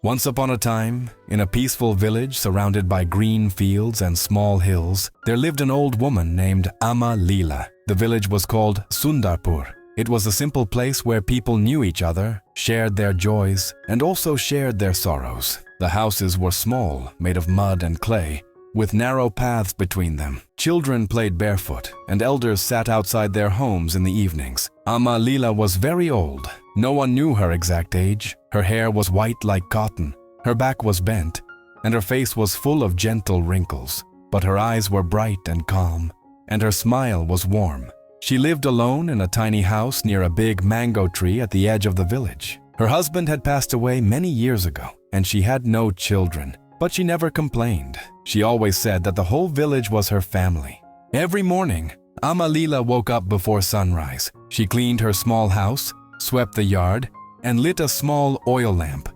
Once upon a time, in a peaceful village surrounded by green fields and small hills, there lived an old woman named Amma Leela. The village was called Sundarpur. It was a simple place where people knew each other, shared their joys, and also shared their sorrows. The houses were small, made of mud and clay, with narrow paths between them. Children played barefoot, and elders sat outside their homes in the evenings. Amma Leela was very old. No one knew her exact age. Her hair was white like cotton, her back was bent, and her face was full of gentle wrinkles. But her eyes were bright and calm, and her smile was warm. She lived alone in a tiny house near a big mango tree at the edge of the village. Her husband had passed away many years ago, and she had no children. But she never complained. She always said that the whole village was her family. Every morning, Amma Leela woke up before sunrise. She cleaned her small house, swept the yard, and lit a small oil lamp.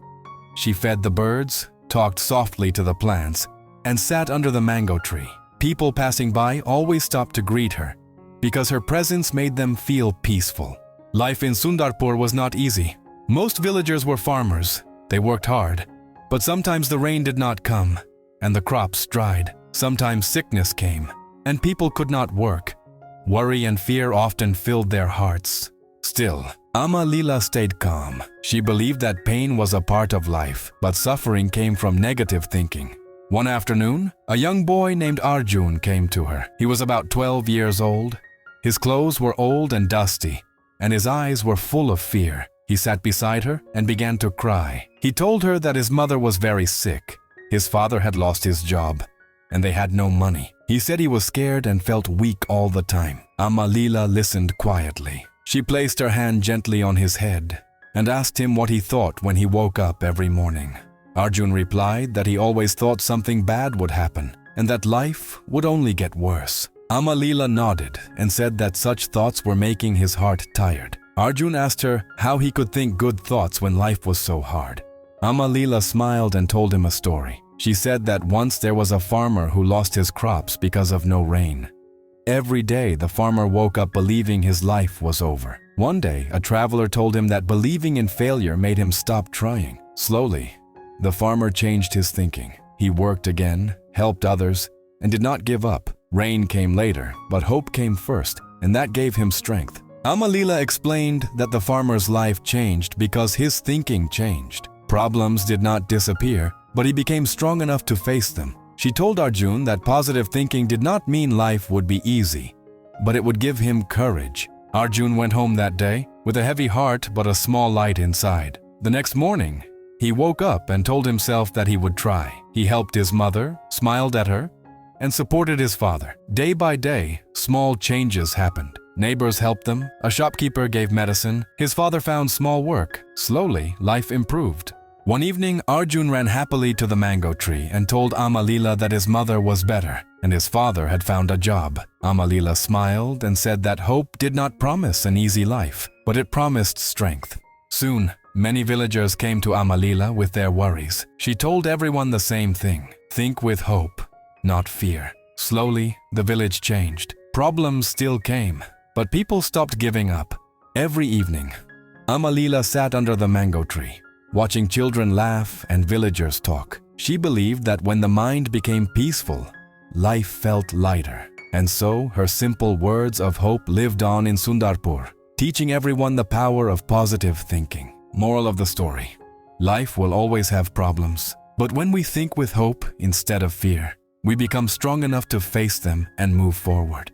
She fed the birds, talked softly to the plants, and sat under the mango tree. People passing by always stopped to greet her, because her presence made them feel peaceful. Life in Sundarpur was not easy. Most villagers were farmers. They worked hard. But sometimes the rain did not come, and the crops dried. Sometimes sickness came, and people could not work. Worry and fear often filled their hearts. Still, Amma Leela stayed calm. She believed that pain was a part of life, but suffering came from negative thinking. One afternoon, a young boy named Arjun came to her. He was about 12 years old. His clothes were old and dusty, and his eyes were full of fear. He sat beside her and began to cry. He told her that his mother was very sick. His father had lost his job, and they had no money. He said he was scared and felt weak all the time. Amma Leela listened quietly. She placed her hand gently on his head and asked him what he thought when he woke up every morning. Arjun replied that he always thought something bad would happen and that life would only get worse. Amma Leela nodded and said that such thoughts were making his heart tired. Arjun asked her how he could think good thoughts when life was so hard. Amma Leela smiled and told him a story. She said that once there was a farmer who lost his crops because of no rain. Every day, the farmer woke up believing his life was over. One day, a traveler told him that believing in failure made him stop trying. Slowly, the farmer changed his thinking. He worked again, helped others, and did not give up. Rain came later, but hope came first, and that gave him strength. Amma Leela explained that the farmer's life changed because his thinking changed. Problems did not disappear, but he became strong enough to face them. She told Arjun that positive thinking did not mean life would be easy, but it would give him courage. Arjun went home that day with a heavy heart but a small light inside. The next morning, he woke up and told himself that he would try. He helped his mother, smiled at her, and supported his father. Day by day, small changes happened. Neighbors helped them, a shopkeeper gave medicine, his father found small work. Slowly, life improved. One evening, Arjun ran happily to the mango tree and told Amma Leela that his mother was better and his father had found a job. Amma Leela smiled and said that hope did not promise an easy life, but it promised strength. Soon, many villagers came to Amma Leela with their worries. She told everyone the same thing: think with hope, not fear. Slowly, the village changed. Problems still came, but people stopped giving up. Every evening, Amma Leela sat under the mango tree, watching children laugh and villagers talk. She believed that when the mind became peaceful, life felt lighter. And so her simple words of hope lived on in Sundarpur, teaching everyone the power of positive thinking. Moral of the story: life will always have problems, but when we think with hope instead of fear, we become strong enough to face them and move forward.